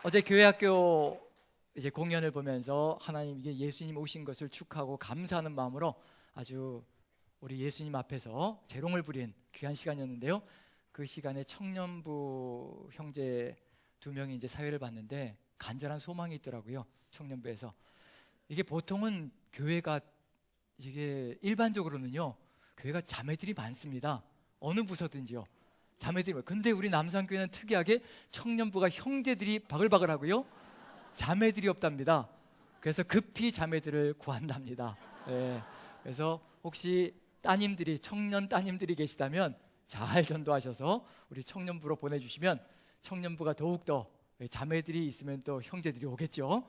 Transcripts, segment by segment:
어제 교회학교 이제 공연을 보면서 하나님 이게 예수님 오신 것을 축하하고 감사하는 마음으로 아주 우리 예수님 앞에서 재롱을 부린 귀한 시간이었는데요. 그 시간에 청년부 형제 2명이 이제 사회를 봤는데 간절한 소망이 있더라고요. 청년부에서 이게 보통은 교회가 이게 일반적으로는요 교회가 자매들이 많습니다. 어느 부서든지요 자매들이. 근데 우리 남산교회는 특이하게 청년부가 형제들이 바글바글하고요 자매들이 없답니다. 그래서 급히 자매들을 구한답니다. 그래서 혹시 따님들이 청년 따님들이 계시다면 잘 전도하셔서 우리 청년부로 보내주시면 청년부가 더욱더 자매들이 있으면 또 형제들이 오겠죠.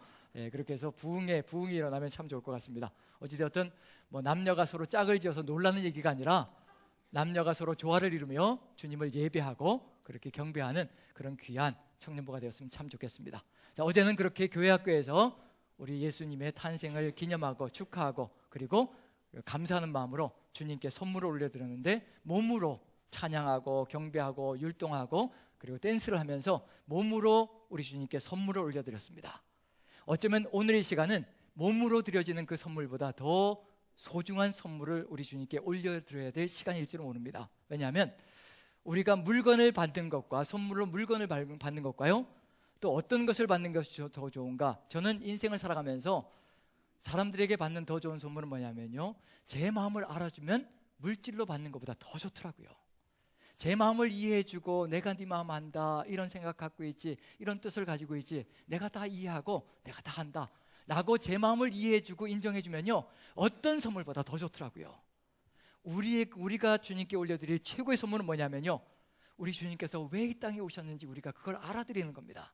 그렇게 해서 부흥이 일어나면 참 좋을 것 같습니다. 어찌되었든 뭐 남녀가 서로 짝을 지어서 놀라는 얘기가 아니라 남녀가 서로 조화를 이루며 주님을 예배하고 그렇게 경배하는 그런 귀한 청년부가 되었으면 참 좋겠습니다. 자, 어제는 그렇게 교회학교에서 우리 예수님의 탄생을 기념하고 축하하고 그리고 감사하는 마음으로 주님께 선물을 올려드렸는데 몸으로 찬양하고 경배하고 율동하고 그리고 댄스를 하면서 몸으로 우리 주님께 선물을 올려드렸습니다. 어쩌면 오늘 이 시간은 몸으로 드려지는 그 선물보다 더 소중한 선물을 우리 주님께 올려드려야 될 시간일지도 모릅니다. 왜냐하면 우리가 물건을 받는 것과 선물로 물건을 받는 것과요 또 어떤 것을 받는 것이 더 좋은가? 저는 인생을 살아가면서 사람들에게 받는 더 좋은 선물은 뭐냐면요 제 마음을 알아주면 물질로 받는 것보다 더 좋더라고요. 제 마음을 이해해주고 내가 네 마음 안다 이런 생각 갖고 있지 이런 뜻을 가지고 있지 내가 다 이해하고 내가 다 한다 라고 제 마음을 이해해주고 인정해주면요 어떤 선물보다 더 좋더라고요. 우리가 주님께 올려드릴 최고의 선물은 뭐냐면요 우리 주님께서 왜 이 땅에 오셨는지 우리가 그걸 알아들이는 겁니다.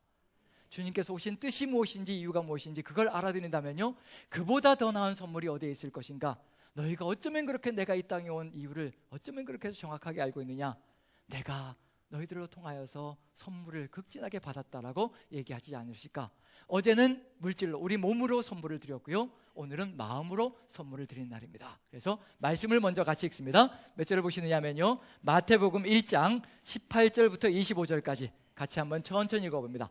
주님께서 오신 뜻이 무엇인지 이유가 무엇인지 그걸 알아들인다면요 그보다 더 나은 선물이 어디에 있을 것인가? 너희가 어쩌면 그렇게 내가 이 땅에 온 이유를 어쩌면 그렇게 해서 정확하게 알고 있느냐? 내가 너희들로 통하여서 선물을 극진하게 받았다라고 얘기하지 않으실까? 어제는 물질로 우리 몸으로 선물을 드렸고요 오늘은 마음으로 선물을 드리는 날입니다. 그래서 말씀을 먼저 같이 읽습니다. 몇 절을 보시느냐면요 마태복음 1장 18절부터 25절까지 같이 한번 천천히 읽어봅니다.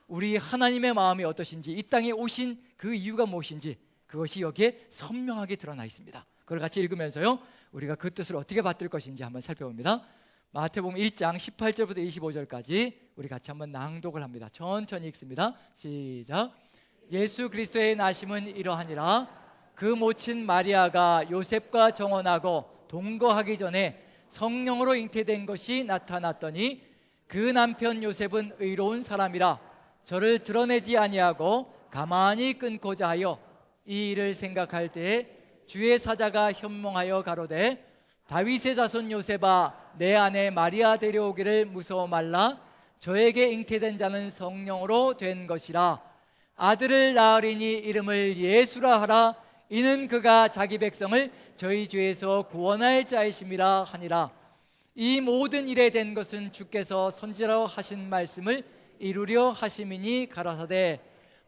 우리 하나님의 마음이 어떠신지 이 땅에 오신 그 이유가 무엇인지 그것이 여기에 선명하게 드러나 있습니다. 그걸 같이 읽으면서요 우리가 그 뜻을 어떻게 받들 것인지 한번 살펴봅니다. 마태복음 1장 18절부터 25절까지 우리 같이 한번 낭독을 합니다. 천천히 읽습니다. 시작. 예수 그리스도의 나심은 이러하니라. 그 모친 마리아가 요셉과 정혼하고 동거하기 전에 성령으로 잉태된 것이 나타났더니 그 남편 요셉은 의로운 사람이라 저를 드러내지 아니하고 가만히 끊고자 하여 이 일을 생각할 때에 주의 사자가 현몽하여 가로되 다윗의 자손 요셉아 내 아내 마리아 데려오기를 무서워 말라. 저에게 잉태된 자는 성령으로 된 것이라. 아들을 낳으리니 이름을 예수라 하라. 이는 그가 자기 백성을 저희 죄에서 구원할 자이심이라 하니라. 이 모든 일에 된 것은 주께서 선지자로 하신 말씀을 이루려 하심이니 가라사대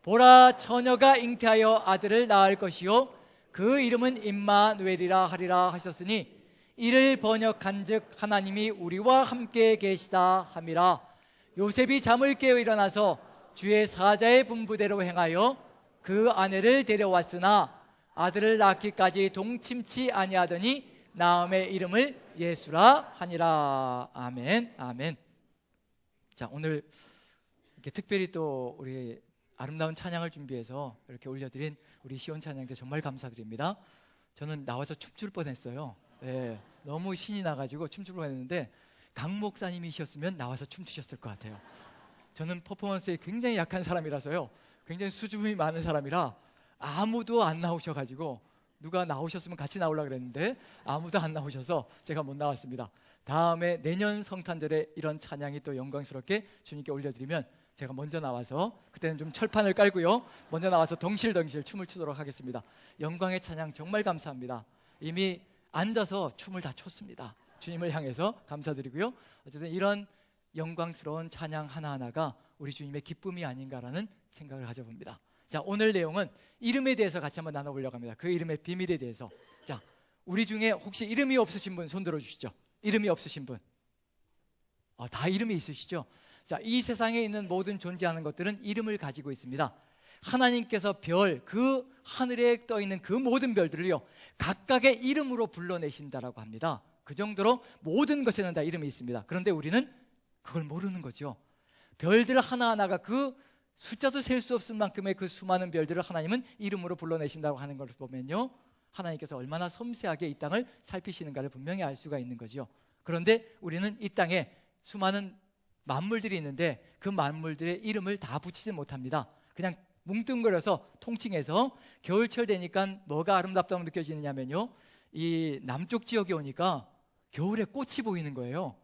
보라 처녀가 잉태하여 아들을 낳을 것이요 그 이름은 임마누엘이라 하리라 하셨으니 이를 번역한즉 하나님이 우리와 함께 계시다 함이라. 요셉이 잠을 깨어 일어나서 주의 사자의 분부대로 행하여 그 아내를 데려왔으나 아들을 낳기까지 동침치 아니하더니 나음의 이름을 예수라 하니라. 아멘. 아멘. 자, 오늘 이렇게 특별히 또 우리 아름다운 찬양을 준비해서 이렇게 올려드린 우리 시온 찬양대 정말 감사드립니다. 저는 나와서 춤출 뻔했어요. 너무 신이 나가지고 춤출 뻔했는데 강 목사님이셨으면 나와서 춤추셨을 것 같아요. 저는 퍼포먼스에 굉장히 약한 사람이라서요 굉장히 수줍음이 많은 사람이라 아무도 안 나오셔가지고 누가 나오셨으면 같이 나오려고 그랬는데 아무도 안 나오셔서 제가 못 나왔습니다. 다음에 내년 성탄절에 이런 찬양이 또 영광스럽게 주님께 올려드리면 제가 먼저 나와서 그때는 좀 철판을 깔고요 먼저 나와서 덩실덩실 춤을 추도록 하겠습니다. 영광의 찬양 정말 감사합니다. 이미 앉아서 춤을 다 췄습니다. 주님을 향해서 감사드리고요 어쨌든 이런 영광스러운 찬양 하나하나가 우리 주님의 기쁨이 아닌가라는 생각을 가져봅니다. 자, 오늘 내용은 이름에 대해서 같이 한번 나눠보려고 합니다. 그 이름의 비밀에 대해서. 자, 우리 중에 혹시 이름이 없으신 분 손 들어주시죠. 이름이 없으신 분 다 이름이 있으시죠? 자, 이 세상에 있는 모든 존재하는 것들은 이름을 가지고 있습니다. 하나님께서 별, 그 하늘에 떠 있는 그 모든 별들을요, 각각의 이름으로 불러내신다라고 합니다. 그 정도로 모든 것에는 다 이름이 있습니다. 그런데 우리는 그걸 모르는 거죠. 별들 하나하나가 그 숫자도 셀 수 없을 만큼의 그 수많은 별들을 하나님은 이름으로 불러내신다고 하는 것을 보면요, 하나님께서 얼마나 섬세하게 이 땅을 살피시는가를 분명히 알 수가 있는 거죠. 그런데 우리는 이 땅에 수많은 만물들이 있는데 그 만물들의 이름을 다 붙이지 못합니다. 그냥 뭉뚱그려서 통칭해서 겨울철 되니까 뭐가 아름답다고 느껴지느냐면요, 이 남쪽 지역에 오니까 겨울에 꽃이 보이는 거예요.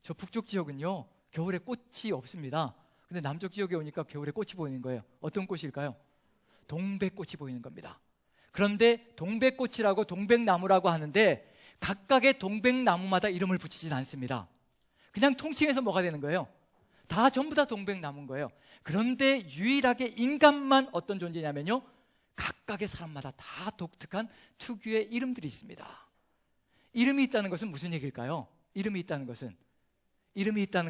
저 북쪽 지역은요, 겨울에 꽃이 없습니다. 근데 남쪽 지역에 오니까 겨울에 꽃이 보이는 거예요. 어떤 꽃일까요? 동백꽃이 보이는 겁니다. 그런데 동백꽃이라고 동백나무라고 하는데 각각의 동백나무마다 이름을 붙이진 않습니다. 그냥 통칭해서 뭐가 되는 거예요? 다 전부 다 동백나무인 거예요. 그런데 유일하게 인간만 어떤 존재냐면요, 각각의 사람마다 다 독특한 특유의 이름들이 있습니다. 이름이 있다는 것은 무슨 얘기일까요? 이름이 있다는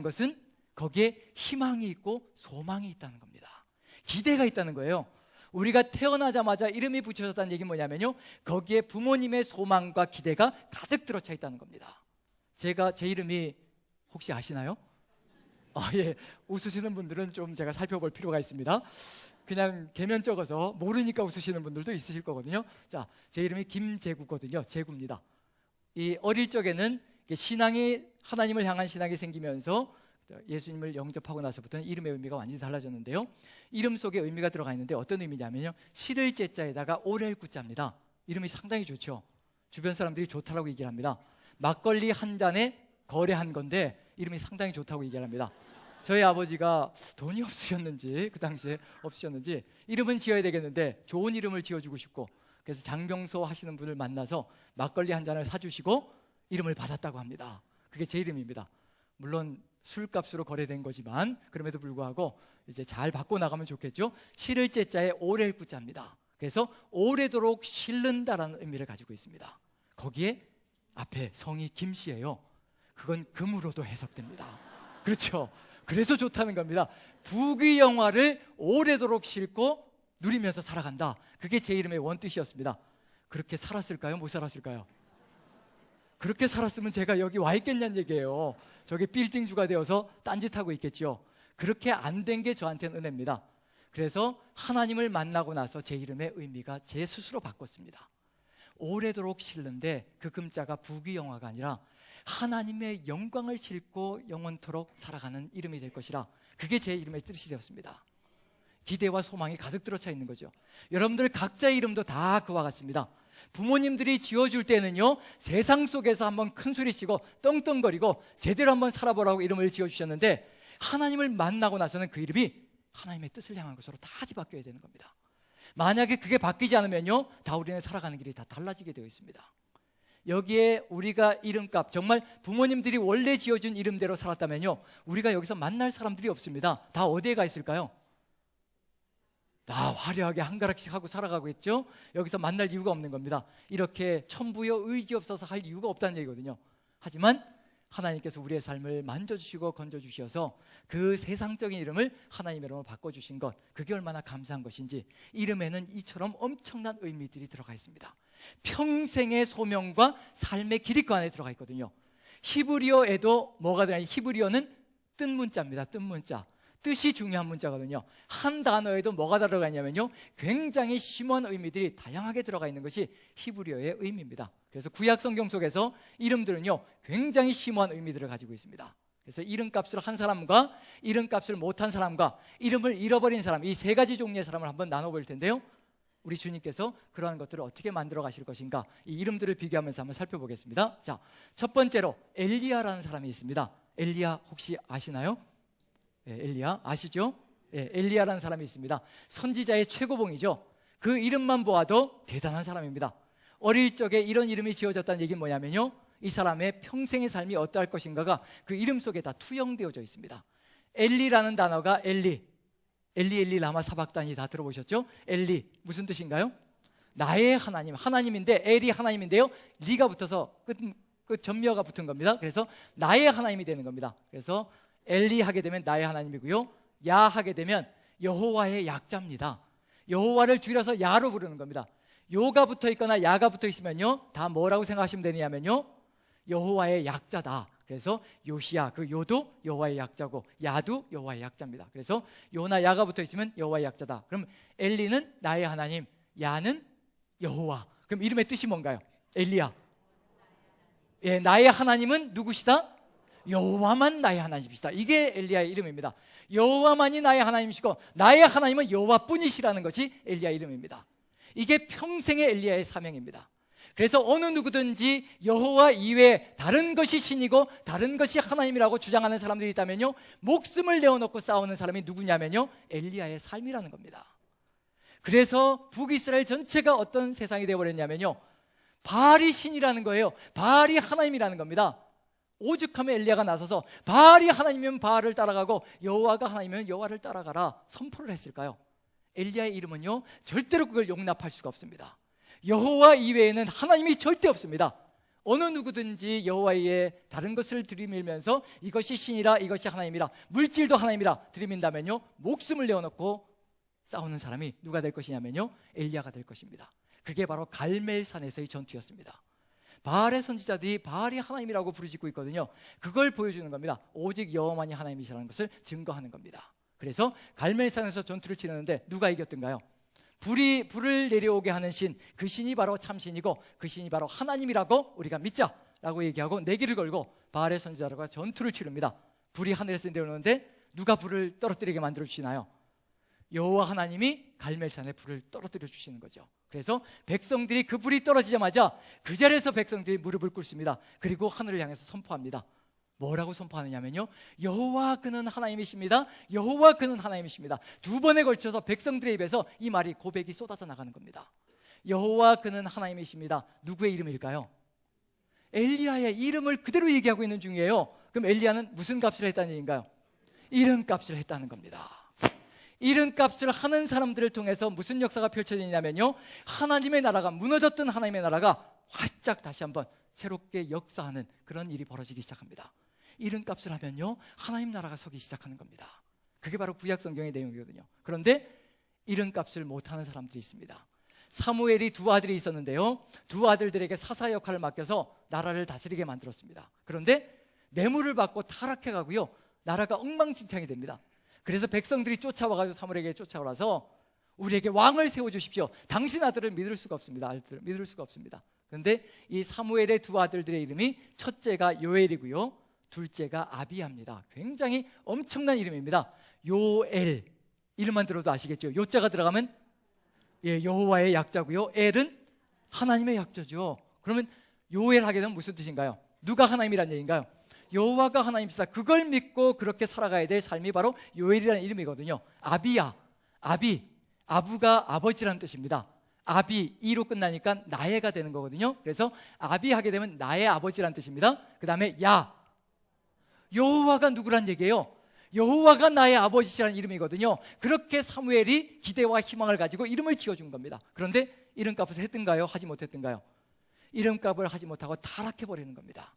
것은 거기에 희망이 있고 소망이 있다는 겁니다. 기대가 있다는 거예요. 우리가 태어나자마자 이름이 붙여졌다는 얘기는 뭐냐면요, 거기에 부모님의 소망과 기대가 가득 들어차 있다는 겁니다. 제 이름이 혹시 아시나요? 예, 웃으시는 분들은 좀 제가 살펴볼 필요가 있습니다. 그냥 개면 적어서 모르니까 웃으시는 분들도 있으실 거거든요. 자, 제 이름이 김재구거든요. 재구입니다. 이 어릴 적에는 신앙이, 하나님을 향한 신앙이 생기면서 예수님을 영접하고 나서부터는 이름의 의미가 완전히 달라졌는데요, 이름 속에 의미가 들어가 있는데 어떤 의미냐면요, 실을 제자에다가 오렐 구자입니다. 이름이 상당히 좋죠. 주변 사람들이 좋다라고 얘기를 합니다. 막걸리 한 잔에 거래한 건데 이름이 상당히 좋다고 얘기를 합니다. 저희 아버지가 돈이 없으셨는지, 그 당시에 없으셨는지 이름은 지어야 되겠는데 좋은 이름을 지어주고 싶고, 그래서 장병소 하시는 분을 만나서 막걸리 한 잔을 사주시고 이름을 받았다고 합니다. 그게 제 이름입니다. 물론 술값으로 거래된 거지만 그럼에도 불구하고 이제 잘 받고 나가면 좋겠죠. 실을 제자에 오렐 구자입니다. 그래서 오래도록 실른다라는 의미를 가지고 있습니다. 거기에 앞에 성이 김씨예요. 그건 금으로도 해석됩니다. 그렇죠. 그래서 좋다는 겁니다. 부귀영화를 오래도록 싣고 누리면서 살아간다. 그게 제 이름의 원뜻이었습니다. 그렇게 살았을까요? 못 살았을까요? 그렇게 살았으면 제가 여기 와 있겠냐는 얘기예요. 저기 빌딩주가 되어서 딴짓하고 있겠죠. 그렇게 안 된 게 저한테는 은혜입니다. 그래서 하나님을 만나고 나서 제 이름의 의미가 제 스스로 바꿨습니다. 오래도록 실는데 그 금자가 부귀영화가 아니라 하나님의 영광을 싣고 영원토록 살아가는 이름이 될 것이라, 그게 제 이름의 뜻이 되었습니다. 기대와 소망이 가득 들어차 있는 거죠. 여러분들 각자의 이름도 다 그와 같습니다. 부모님들이 지어줄 때는요, 세상 속에서 한번 큰 소리치고 떵떵거리고 제대로 한번 살아보라고 이름을 지어주셨는데, 하나님을 만나고 나서는 그 이름이 하나님의 뜻을 향한 것으로 다 뒤바뀌어야 되는 겁니다. 만약에 그게 바뀌지 않으면요, 다 우리는 살아가는 길이 다 달라지게 되어 있습니다. 여기에 우리가 이름값, 정말 부모님들이 원래 지어준 이름대로 살았다면요, 우리가 여기서 만날 사람들이 없습니다. 다 어디에 가 있을까요? 다 화려하게 한 가락씩 하고 살아가고 있죠. 여기서 만날 이유가 없는 겁니다. 이렇게 천부여 의지 없어서 할 이유가 없다는 얘기거든요. 하지만 하나님께서 우리의 삶을 만져주시고 건져주셔서 그 세상적인 이름을 하나님의 이름으로 바꿔주신 것, 그게 얼마나 감사한 것인지, 이름에는 이처럼 엄청난 의미들이 들어가 있습니다. 평생의 소명과 삶의 길이 그 안에 들어가 있거든요. 히브리어에도 뭐가 들어가냐, 히브리어는 뜻 문자입니다. 뜻 문자. 뜻이 중요한 문자거든요. 한 단어에도 뭐가 들어가냐면요, 굉장히 심오한 의미들이 다양하게 들어가 있는 것이 히브리어의 의미입니다. 그래서 구약 성경 속에서 이름들은요, 굉장히 심오한 의미들을 가지고 있습니다. 그래서 이름값을 한 사람과 이름값을 못한 사람과 이름을 잃어버린 사람, 이 세 가지 종류의 사람을 한번 나눠볼 텐데요, 우리 주님께서 그러한 것들을 어떻게 만들어 가실 것인가, 이 이름들을 비교하면서 한번 살펴보겠습니다. 자, 첫 번째로 엘리야라는 사람이 있습니다. 엘리야 혹시 아시나요? 엘리야 아시죠? 엘리야라는 사람이 있습니다. 선지자의 최고봉이죠. 그 이름만 보아도 대단한 사람입니다. 어릴 적에 이런 이름이 지어졌다는 얘기는 뭐냐면요, 이 사람의 평생의 삶이 어떠할 것인가가 그 이름 속에 다 투영되어져 있습니다. 엘리라는 단어가 엘리 라마 사박단이 다 들어보셨죠? 엘리 무슨 뜻인가요? 나의 하나님, 하나님인데 엘이 하나님인데요, 리가 붙어서 끝 전미어가 붙은 겁니다. 그래서 나의 하나님이 되는 겁니다. 그래서 엘리 하게 되면 나의 하나님이고요, 야 하게 되면 여호와의 약자입니다. 여호와를 줄여서 야로 부르는 겁니다. 요가 붙어 있거나 야가 붙어 있으면요, 다 뭐라고 생각하시면 되냐면요, 여호와의 약자다. 그래서 요시야, 그 요도 여호와의 약자고 야도 여호와의 약자입니다. 그래서 요나 야가 붙어 있으면 여호와의 약자다. 그럼 엘리는 나의 하나님, 야는 여호와. 그럼 이름의 뜻이 뭔가요? 엘리야, 예, 나의 하나님은 누구시다? 여호와만 나의 하나님이시다. 이게 엘리야의 이름입니다. 여호와만이 나의 하나님이시고 나의 하나님은 여호와뿐이시라는 것이 엘리야의 이름입니다. 이게 평생의 엘리야의 사명입니다. 그래서 어느 누구든지 여호와 이외에 다른 것이 신이고 다른 것이 하나님이라고 주장하는 사람들이 있다면요, 목숨을 내어놓고 싸우는 사람이 누구냐면요, 엘리야의 삶이라는 겁니다. 그래서 북이스라엘 전체가 어떤 세상이 되어버렸냐면요, 바알이 신이라는 거예요. 바알이 하나님이라는 겁니다. 오죽하면 엘리야가 나서서 바알이 하나님이면 바알을 따라가고 여호와가 하나님이면 여호와를 따라가라 선포를 했을까요? 엘리야의 이름은요, 절대로 그걸 용납할 수가 없습니다. 여호와 이외에는 하나님이 절대 없습니다. 어느 누구든지 여호와 이외에 다른 것을 들이밀면서 이것이 신이라 이것이 하나님이라 물질도 하나님이라 들이민다면요, 목숨을 내어놓고 싸우는 사람이 누가 될 것이냐면요, 엘리야가 될 것입니다. 그게 바로 갈멜산에서의 전투였습니다. 바알의 선지자들이 바알이 하나님이라고 부르짖고 있거든요. 그걸 보여주는 겁니다. 오직 여호와만이 하나님이시라는 것을 증거하는 겁니다. 그래서 갈멜산에서 전투를 치르는데 누가 이겼던가요? 불을 내려오게 하는 신, 그 신이 바로 참신이고 그 신이 바로 하나님이라고 우리가 믿자라고 얘기하고 내기를 걸고 바알의 선지자들과 전투를 치릅니다. 불이 하늘에서 내려오는데 누가 불을 떨어뜨리게 만들어 주시나요? 여호와 하나님이 갈멜산에 불을 떨어뜨려 주시는 거죠. 그래서 백성들이 그 불이 떨어지자마자 그 자리에서 백성들이 무릎을 꿇습니다. 그리고 하늘을 향해서 선포합니다. 뭐라고 선포하느냐면요, 여호와 그는 하나님이십니다. 여호와 그는 하나님이십니다. 두 번에 걸쳐서 백성들의 입에서 이 말이, 고백이 쏟아져 나가는 겁니다. 여호와 그는 하나님이십니다. 누구의 이름일까요? 엘리야의 이름을 그대로 얘기하고 있는 중이에요. 그럼 엘리야는 무슨 값을 했다는 얘기인가요? 이름값을 했다는 겁니다. 이름값을 하는 사람들을 통해서 무슨 역사가 펼쳐지냐면요, 하나님의 나라가, 무너졌던 하나님의 나라가 활짝 다시 한번 새롭게 역사하는 그런 일이 벌어지기 시작합니다. 이름값을 하면요, 하나님 나라가 서기 시작하는 겁니다. 그게 바로 구약 성경의 내용이거든요. 그런데 이름값을 못하는 사람들이 있습니다. 사무엘이 두 아들이 있었는데요, 두 아들들에게 사사 역할을 맡겨서 나라를 다스리게 만들었습니다. 그런데 뇌물을 받고 타락해가고요, 나라가 엉망진창이 됩니다. 그래서 백성들이 쫓아와가지고 사무엘에게 쫓아와서 우리에게 왕을 세워주십시오. 당신 아들을 믿을 수가 없습니다. 아들을 믿을 수가 없습니다. 그런데 이 사무엘의 두 아들들의 이름이 첫째가 요엘이고요, 둘째가 아비야입니다. 굉장히 엄청난 이름입니다. 요엘, 이름만 들어도 아시겠죠? 요자가 들어가면 여호와의 약자고요, 엘은 하나님의 약자죠. 그러면 요엘 하게 되면 무슨 뜻인가요? 누가 하나님이란 얘기인가요? 여호와가 하나님이시다. 그걸 믿고 그렇게 살아가야 될 삶이 바로 요엘이라는 이름이거든요. 아비야, 아부가 아버지라는 뜻입니다. 아비, 이로 끝나니까 나의가 되는 거거든요. 그래서 아비 하게 되면 나의 아버지라는 뜻입니다. 그 다음에 야, 여호와가 누구란 얘기예요? 여호와가 나의 아버지시라는 이름이거든요. 그렇게 사무엘이 기대와 희망을 가지고 이름을 지어준 겁니다. 그런데 이름값을 했던가요? 하지 못했던가요? 이름값을 하지 못하고 타락해버리는 겁니다.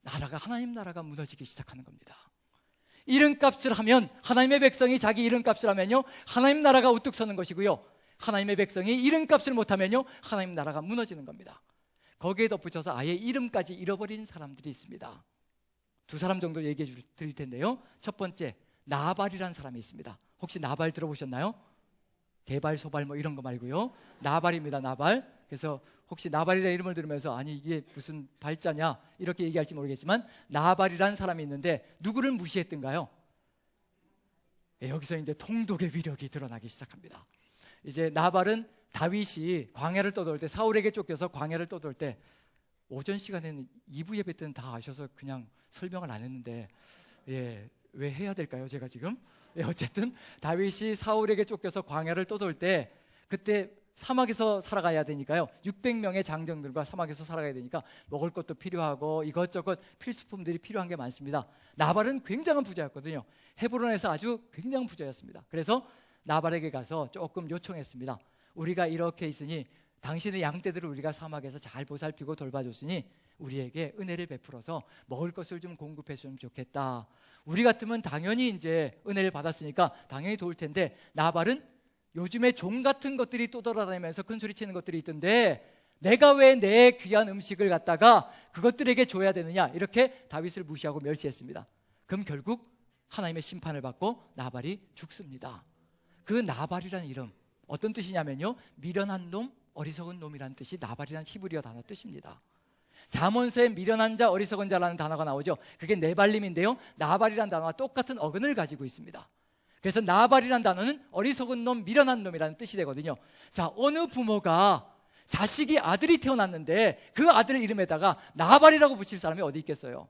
하나님 나라가 무너지기 시작하는 겁니다. 이름값을 하면, 하나님의 백성이 자기 이름값을 하면요, 하나님 나라가 우뚝 서는 것이고요, 하나님의 백성이 이름값을 못하면요, 하나님 나라가 무너지는 겁니다. 거기에 덧붙여서 아예 이름까지 잃어버린 사람들이 있습니다. 두 사람 정도 얘기해 드릴 텐데요. 첫 번째, 나발이라는 사람이 있습니다. 혹시 나발 들어보셨나요? 개발, 소발 뭐 이런 거 말고요, 나발입니다. 나발. 그래서 혹시 나발이라는 이름을 들으면서 아니 이게 무슨 발자냐 이렇게 얘기할지 모르겠지만, 나발이라는 사람이 있는데 누구를 무시했던가요? 여기서 이제 통독의 위력이 드러나기 시작합니다. 이제 나발은 다윗이 광야를 떠돌 때, 사울에게 쫓겨서 광야를 떠돌 때, 오전 시간에는 2부 예배 때는 다 아셔서 그냥 설명을 안 했는데 왜 해야 될까요? 제가 지금 어쨌든 다윗이 사울에게 쫓겨서 광야를 떠돌 때, 그때 사막에서 살아가야 되니까요, 600명의 장정들과 사막에서 살아가야 되니까 먹을 것도 필요하고 이것저것 필수품들이 필요한 게 많습니다. 나발은 굉장한 부자였거든요. 헤브론에서 아주 굉장한 부자였습니다. 그래서 나발에게 가서 조금 요청했습니다. 우리가 이렇게 있으니 당신의 양떼들을 우리가 사막에서 잘 보살피고 돌봐줬으니 우리에게 은혜를 베풀어서 먹을 것을 좀 공급했으면 좋겠다. 우리 같으면 당연히 이제 은혜를 받았으니까 당연히 도울 텐데, 나발은 요즘에 종 같은 것들이 또 돌아다니면서 큰 소리 치는 것들이 있던데 내가 왜 내 귀한 음식을 갖다가 그것들에게 줘야 되느냐, 이렇게 다윗을 무시하고 멸시했습니다. 그럼 결국 하나님의 심판을 받고 나발이 죽습니다. 그 나발이라는 이름 어떤 뜻이냐면요, 미련한 놈, 어리석은 놈이라는 뜻이 나발이라는 히브리어 단어 뜻입니다. 잠언서에 미련한 자, 어리석은 자라는 단어가 나오죠. 그게 네발림인데요, 나발이라는 단어와 똑같은 어근을 가지고 있습니다. 그래서 나발이라는 단어는 어리석은 놈, 미련한 놈이라는 뜻이 되거든요. 자, 어느 부모가 자식이 아들이 태어났는데 그 아들 이름에다가 나발이라고 붙일 사람이 어디 있겠어요?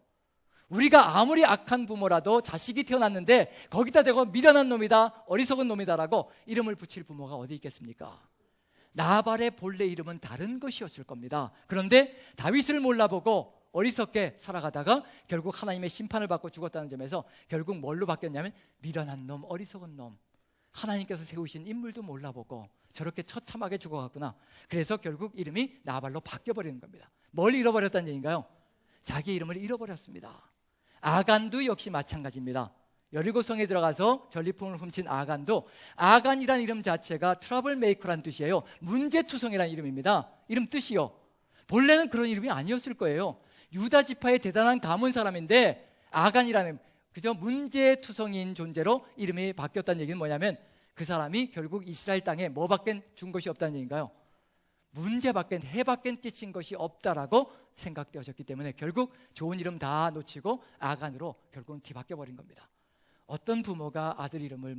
우리가 아무리 악한 부모라도 자식이 태어났는데 거기다 대고 미련한 놈이다, 어리석은 놈이다라고 이름을 붙일 부모가 어디 있겠습니까? 나발의 본래 이름은 다른 것이었을 겁니다. 그런데 다윗을 몰라보고 어리석게 살아가다가 결국 하나님의 심판을 받고 죽었다는 점에서 결국 뭘로 바뀌었냐면 미련한 놈, 어리석은 놈, 하나님께서 세우신 인물도 몰라보고 저렇게 처참하게 죽어갔구나. 그래서 결국 이름이 나발로 바뀌어버리는 겁니다. 뭘 잃어버렸다는 얘기인가요? 자기 이름을 잃어버렸습니다. 아간도 역시 마찬가지입니다. 여리고성에 들어가서 전리품을 훔친 아간도, 아간이라는 이름 자체가 트러블 메이커라는 뜻이에요. 문제투성이라는 이름입니다. 이름 뜻이요, 본래는 그런 이름이 아니었을 거예요. 유다 지파의 대단한 가문 사람인데 아간이라는 그저 문제투성이인 존재로 이름이 바뀌었다는 얘기는 뭐냐면 그 사람이 결국 이스라엘 땅에 뭐밖에 준 것이 없다는 얘기인가요? 문제밖에, 해밖에 끼친 것이 없다라고 생각되어졌기 때문에 결국 좋은 이름 다 놓치고 아간으로 결국은 뒤바뀌어버린 겁니다. 어떤 부모가 아들 이름을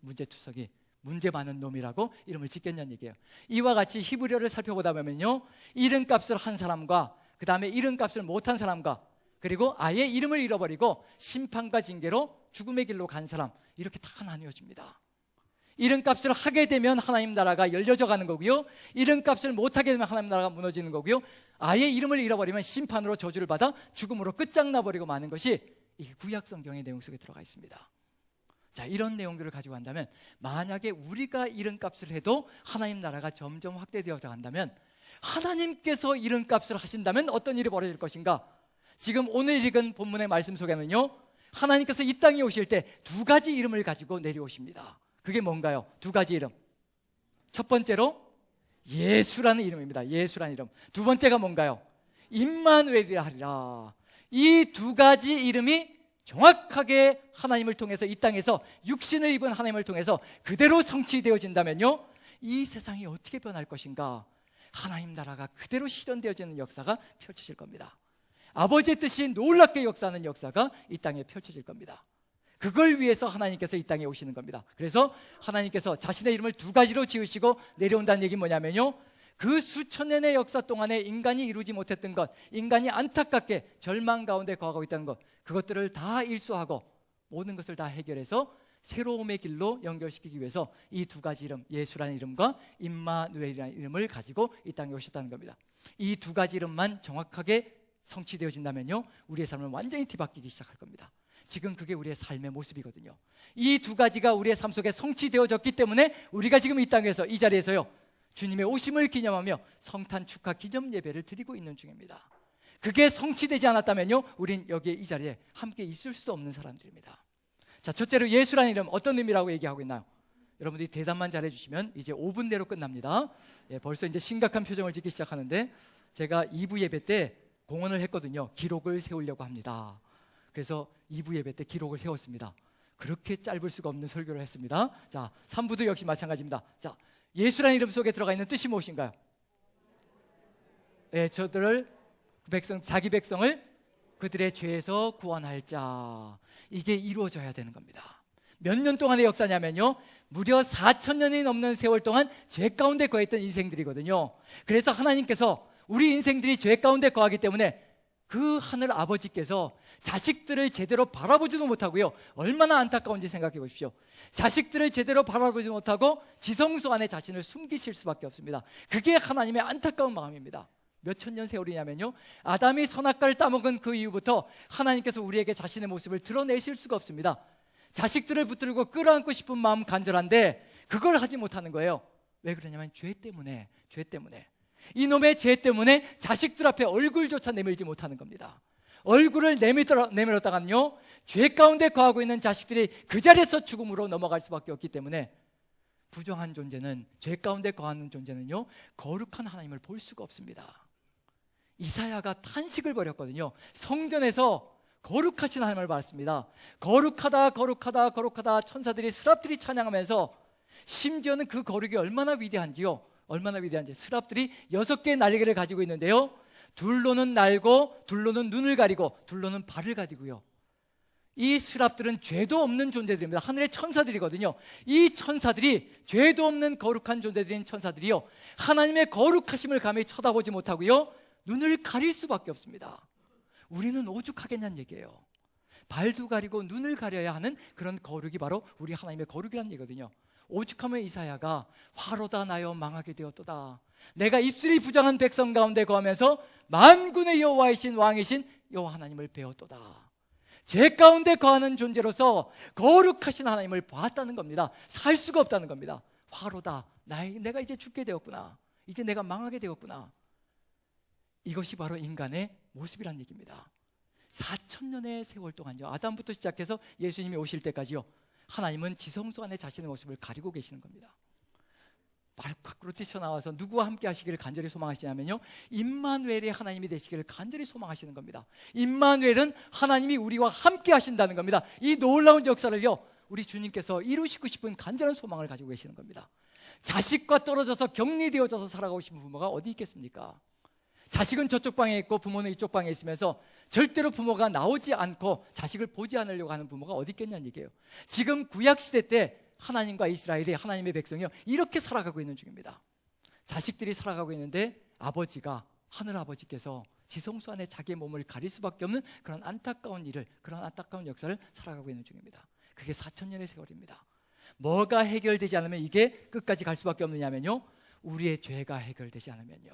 문제투성이, 문제 많은 놈이라고 이름을 짓겠냐는 얘기예요. 이와 같이 히브리어를 살펴보다 보면요, 이름값을 한 사람과 그 다음에 이름값을 못한 사람과 그리고 아예 이름을 잃어버리고 심판과 징계로 죽음의 길로 간 사람, 이렇게 다 나뉘어집니다. 이름값을 하게 되면 하나님 나라가 열려져 가는 거고요, 이름값을 못하게 되면 하나님 나라가 무너지는 거고요, 아예 이름을 잃어버리면 심판으로 저주를 받아 죽음으로 끝장나버리고 마는 것이 이 구약 성경의 내용 속에 들어가 있습니다. 자, 이런 내용들을 가지고 간다면 만약에 우리가 이름값을 해도 하나님 나라가 점점 확대되어져 간다면, 하나님께서 이름값을 하신다면 어떤 일이 벌어질 것인가? 지금 오늘 읽은 본문의 말씀 속에는요, 하나님께서 이 땅에 오실 때 두 가지 이름을 가지고 내려오십니다. 그게 뭔가요? 두 가지 이름. 첫 번째로 예수라는 이름입니다. 예수라는 이름. 두 번째가 뭔가요? 임마누엘이라 하리라. 이 두 가지 이름이 정확하게 하나님을 통해서 이 땅에서 육신을 입은 하나님을 통해서 그대로 성취되어진다면요, 이 세상이 어떻게 변할 것인가? 하나님 나라가 그대로 실현되어지는 역사가 펼쳐질 겁니다. 아버지의 뜻이 놀랍게 역사하는 역사가 이 땅에 펼쳐질 겁니다. 그걸 위해서 하나님께서 이 땅에 오시는 겁니다. 그래서 하나님께서 자신의 이름을 두 가지로 지으시고 내려온다는 얘기는 뭐냐면요, 그 수천 년의 역사 동안에 인간이 이루지 못했던 것, 인간이 안타깝게 절망 가운데 거하고 있다는 것, 그것들을 다 일소하고 모든 것을 다 해결해서 새로움의 길로 연결시키기 위해서 이 두 가지 이름, 예수라는 이름과 임마누엘이라는 이름을 가지고 이 땅에 오셨다는 겁니다. 이 두 가지 이름만 정확하게 성취되어진다면요, 우리의 삶은 완전히 뒤바뀌기 시작할 겁니다. 지금 그게 우리의 삶의 모습이거든요. 이 두 가지가 우리의 삶 속에 성취되어졌기 때문에 우리가 지금 이 땅에서, 이 자리에서요, 주님의 오심을 기념하며 성탄 축하 기념 예배를 드리고 있는 중입니다. 그게 성취되지 않았다면요, 우린 여기에 이 자리에 함께 있을 수도 없는 사람들입니다. 자, 첫째로 예수라는 이름 어떤 의미라고 얘기하고 있나요? 여러분들이 대답만 잘해주시면 이제 5분 내로 끝납니다. 벌써 이제 심각한 표정을 짓기 시작하는데, 제가 2부 예배 때 공언을 했거든요. 기록을 세우려고 합니다. 그래서 2부 예배 때 기록을 세웠습니다. 그렇게 짧을 수가 없는 설교를 했습니다. 자, 3부도 역시 마찬가지입니다. 자, 예수라는 이름 속에 들어가 있는 뜻이 무엇인가요? 저들을 자기 백성을 그들의 죄에서 구원할 자, 이게 이루어져야 되는 겁니다. 몇 년 동안의 역사냐면요, 무려 4,000년이 넘는 세월 동안 죄 가운데 거했던 인생들이거든요. 그래서 하나님께서 우리 인생들이 죄 가운데 거하기 때문에 그 하늘 아버지께서 자식들을 제대로 바라보지도 못하고요, 얼마나 안타까운지 생각해 보십시오. 자식들을 제대로 바라보지 못하고 지성소 안에 자신을 숨기실 수밖에 없습니다. 그게 하나님의 안타까운 마음입니다. 몇천 년 세월이냐면요, 아담이 선악과를 따먹은 그 이후부터 하나님께서 우리에게 자신의 모습을 드러내실 수가 없습니다. 자식들을 붙들고 끌어안고 싶은 마음 간절한데 그걸 하지 못하는 거예요. 왜 그러냐면 죄 때문에. 이놈의 죄 때문에 자식들 앞에 얼굴조차 내밀지 못하는 겁니다. 얼굴을 내밀었다가는요, 죄 가운데 거하고 있는 자식들이 그 자리에서 죽음으로 넘어갈 수밖에 없기 때문에 부정한 존재는, 죄 가운데 거하는 존재는요, 거룩한 하나님을 볼 수가 없습니다. 이사야가 탄식을 벌였거든요. 성전에서 거룩하신 하나님을 봤습니다. 거룩하다 거룩하다 거룩하다 천사들이, 스랍들이 찬양하면서, 심지어는 그 거룩이 얼마나 위대한지요, 얼마나 위대한지, 스랍들이 6개의 날개를 가지고 있는데요, 둘로는 날고, 둘로는 눈을 가리고, 둘로는 발을 가리고요. 이 스랍들은 죄도 없는 존재들입니다. 하늘의 천사들이거든요. 이 천사들이, 죄도 없는 거룩한 존재들인 천사들이요, 하나님의 거룩하심을 감히 쳐다보지 못하고요, 눈을 가릴 수밖에 없습니다. 우리는 오죽하겠냐는 얘기예요. 발도 가리고 눈을 가려야 하는 그런 거룩이 바로 우리 하나님의 거룩이라는 얘기거든요. 오죽하면 이사야가 화로다 나여 망하게 되었도다, 내가 입술이 부정한 백성 가운데 거하면서 만군의 여호와이신 왕이신 여호와 하나님을 배웠도다. 죄 가운데 거하는 존재로서 거룩하신 하나님을 봤다는 겁니다. 살 수가 없다는 겁니다. 화로다, 내가 이제 죽게 되었구나, 이제 내가 망하게 되었구나. 이것이 바로 인간의 모습이란 얘기입니다. 4,000년의 세월 동안요, 아담부터 시작해서 예수님이 오실 때까지요, 하나님은 지성소 안에 자신의 모습을 가리고 계시는 겁니다. 밖으로 뛰쳐나와서 누구와 함께 하시기를 간절히 소망하시냐면요, 임마누엘의 하나님이 되시기를 간절히 소망하시는 겁니다. 임마누엘은 하나님이 우리와 함께 하신다는 겁니다. 이 놀라운 역사를요, 우리 주님께서 이루시고 싶은 간절한 소망을 가지고 계시는 겁니다. 자식과 떨어져서 격리되어져서 살아가고 싶은 부모가 어디 있겠습니까? 자식은 저쪽 방에 있고 부모는 이쪽 방에 있으면서 절대로 부모가 나오지 않고 자식을 보지 않으려고 하는 부모가 어디 있겠냐는 얘기예요. 지금 구약시대 때 하나님과 이스라엘이, 하나님의 백성이요, 이렇게 살아가고 있는 중입니다. 자식들이 살아가고 있는데 아버지가, 하늘아버지께서 지성소 안에 자기의 몸을 가릴 수밖에 없는 그런 안타까운 일을, 그런 안타까운 역사를 살아가고 있는 중입니다. 그게 4,000년의 세월입니다. 뭐가 해결되지 않으면 이게 끝까지 갈 수밖에 없느냐면요, 우리의 죄가 해결되지 않으면요.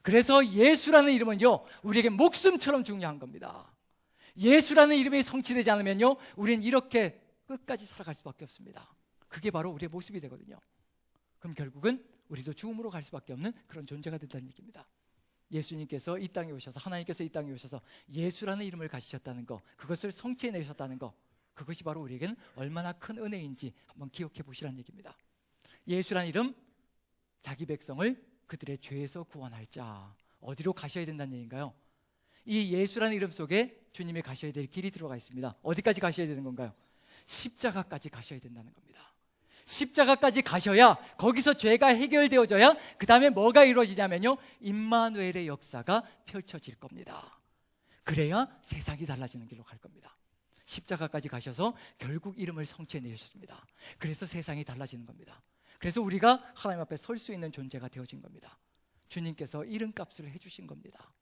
그래서 예수라는 이름은요, 우리에게 목숨처럼 중요한 겁니다. 예수라는 이름이 성취되지 않으면요, 우리는 이렇게 끝까지 살아갈 수밖에 없습니다. 그게 바로 우리의 모습이 되거든요. 그럼 결국은 우리도 죽음으로 갈 수밖에 없는 그런 존재가 된다는 얘기입니다. 예수님께서 이 땅에 오셔서, 하나님께서 이 땅에 오셔서 예수라는 이름을 가지셨다는 거, 그것을 성취해내셨다는 거, 그것이 바로 우리에게는 얼마나 큰 은혜인지 한번 기억해 보시라는 얘기입니다. 예수라는 이름, 자기 백성을 그들의 죄에서 구원할 자, 어디로 가셔야 된다는 얘기인가요? 이 예수라는 이름 속에 주님이 가셔야 될 길이 들어가 있습니다. 어디까지 가셔야 되는 건가요? 십자가까지 가셔야 된다는 겁니다. 십자가까지 가셔야, 거기서 죄가 해결되어져야 그 다음에 뭐가 이루어지냐면요, 임마누엘의 역사가 펼쳐질 겁니다. 그래야 세상이 달라지는 길로 갈 겁니다. 십자가까지 가셔서 결국 이름을 성취해내셨습니다. 그래서 세상이 달라지는 겁니다. 그래서 우리가 하나님 앞에 설 수 있는 존재가 되어진 겁니다. 주님께서 이름값을 해주신 겁니다.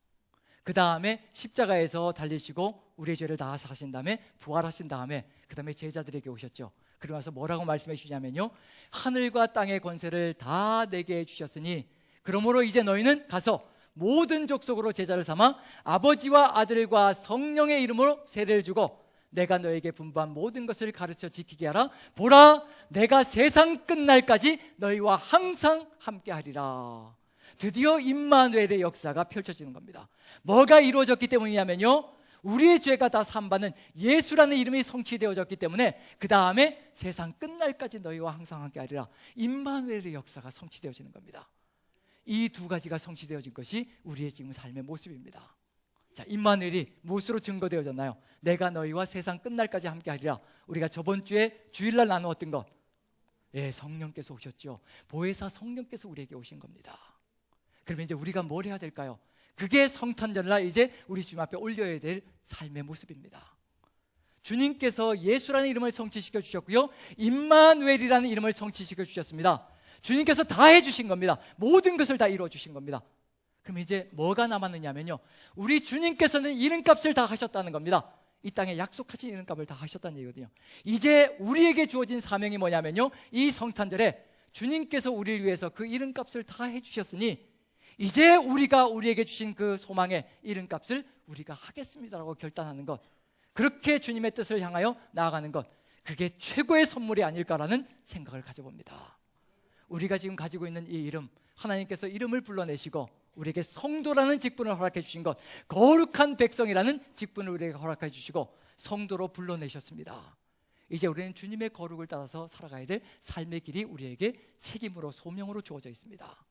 그 다음에 십자가에서 달리시고 우리의 죄를 다 사신 다음에 부활하신 다음에 그 다음에 제자들에게 오셨죠. 그러고 나서 뭐라고 말씀해 주냐면요, 하늘과 땅의 권세를 다 내게 주셨으니 그러므로 이제 너희는 가서 모든 족속으로 제자를 삼아 아버지와 아들과 성령의 이름으로 세례를 주고 내가 너에게 분부한 모든 것을 가르쳐 지키게 하라. 보라, 내가 세상 끝날까지 너희와 항상 함께 하리라. 드디어 임마누엘의 역사가 펼쳐지는 겁니다. 뭐가 이루어졌기 때문이냐면요, 우리의 죄가 다 사함받는 예수라는 이름이 성취되어졌기 때문에 그 다음에 세상 끝날까지 너희와 항상 함께 하리라. 임마누엘의 역사가 성취되어지는 겁니다. 이 두 가지가 성취되어진 것이 우리의 지금 삶의 모습입니다. 자, 임마누엘이 무엇으로 증거되어졌나요? 내가 너희와 세상 끝날까지 함께 하리라. 우리가 저번 주에 주일날 나누었던 것, 성령께서 오셨죠. 보혜사 성령께서 우리에게 오신 겁니다. 그러면 이제 우리가 뭘 해야 될까요? 그게 성탄절날 이제 우리 주님 앞에 올려야 될 삶의 모습입니다. 주님께서 예수라는 이름을 성취시켜 주셨고요, 임마누엘이라는 이름을 성취시켜 주셨습니다. 주님께서 다 해주신 겁니다. 모든 것을 다 이루어 주신 겁니다. 그럼 이제 뭐가 남았느냐면요, 우리 주님께서는 이름값을 다 하셨다는 겁니다. 이 땅에 약속하신 이름값을 다 하셨다는 얘기거든요. 이제 우리에게 주어진 사명이 뭐냐면요, 이 성탄절에 주님께서 우리를 위해서 그 이름값을 다 해주셨으니 이제 우리가 우리에게 주신 그 소망의 이름값을 우리가 하겠습니다라고 결단하는 것, 그렇게 주님의 뜻을 향하여 나아가는 것, 그게 최고의 선물이 아닐까라는 생각을 가져봅니다. 우리가 지금 가지고 있는 이 이름, 하나님께서 이름을 불러내시고 우리에게 성도라는 직분을 허락해 주신 것, 거룩한 백성이라는 직분을 우리에게 허락해 주시고 성도로 불러내셨습니다. 이제 우리는 주님의 거룩을 따라서 살아가야 될 삶의 길이 우리에게 책임으로, 소명으로 주어져 있습니다.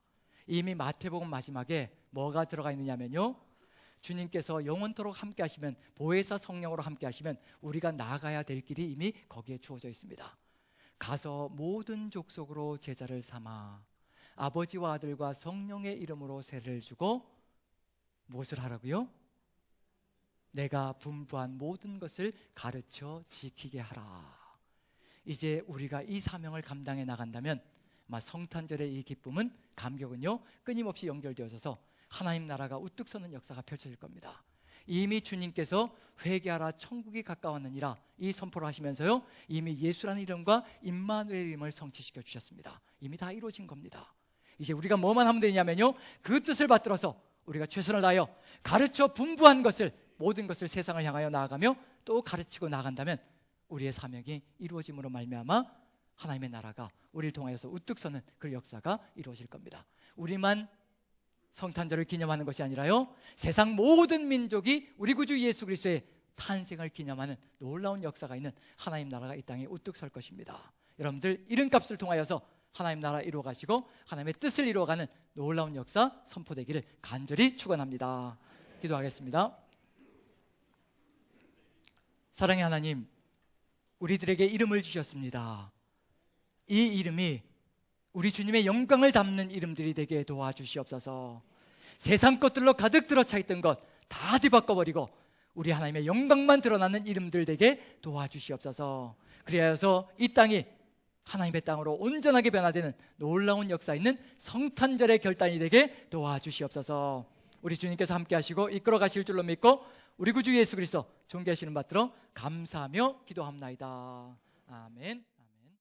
이미 마태복음 마지막에 뭐가 들어가 있느냐면요, 주님께서 영원토록 함께 하시면, 보혜사 성령으로 함께 하시면 우리가 나아가야 될 길이 이미 거기에 주어져 있습니다. 가서 모든 족속으로 제자를 삼아 아버지와 아들과 성령의 이름으로 세례를 주고 무엇을 하라고요? 내가 분부한 모든 것을 가르쳐 지키게 하라. 이제 우리가 이 사명을 감당해 나간다면 아마 성탄절의 이 기쁨은, 감격은요, 끊임없이 연결되어져서 하나님 나라가 우뚝 서는 역사가 펼쳐질 겁니다. 이미 주님께서 회개하라 천국이 가까웠느니라 이 선포를 하시면서요, 이미 예수라는 이름과 임마누엘 이름을 성취시켜 주셨습니다. 이미 다 이루어진 겁니다. 이제 우리가 뭐만 하면 되냐면요, 그 뜻을 받들어서 우리가 최선을 다하여 가르쳐 분부한 것을, 모든 것을 세상을 향하여 나아가며 또 가르치고 나간다면 우리의 사명이 이루어짐으로 말미암아 하나님의 나라가 우리를 통하여서 우뚝 서는 그 역사가 이루어질 겁니다. 우리만 성탄절을 기념하는 것이 아니라요, 세상 모든 민족이 우리 구주 예수 그리스도의 탄생을 기념하는 놀라운 역사가 있는 하나님 나라가 이 땅에 우뚝 설 것입니다. 여러분들 이름값을 통하여서 하나님 나라 이루어가시고 하나님의 뜻을 이루어가는 놀라운 역사 선포되기를 간절히 축원합니다. 기도하겠습니다. 사랑의 하나님, 우리들에게 이름을 주셨습니다. 이 이름이 우리 주님의 영광을 담는 이름들이 되게 도와주시옵소서. 세상 것들로 가득 들어차 있던 것 다 뒤바꿔버리고 우리 하나님의 영광만 드러나는 이름들 되게 도와주시옵소서. 그래서 이 땅이 하나님의 땅으로 온전하게 변화되는 놀라운 역사 있는 성탄절의 결단이 되게 도와주시옵소서. 우리 주님께서 함께 하시고 이끌어 가실 줄로 믿고 우리 구주 예수 그리스도 존귀하시는 받들어 감사하며 기도합나이다. 아멘.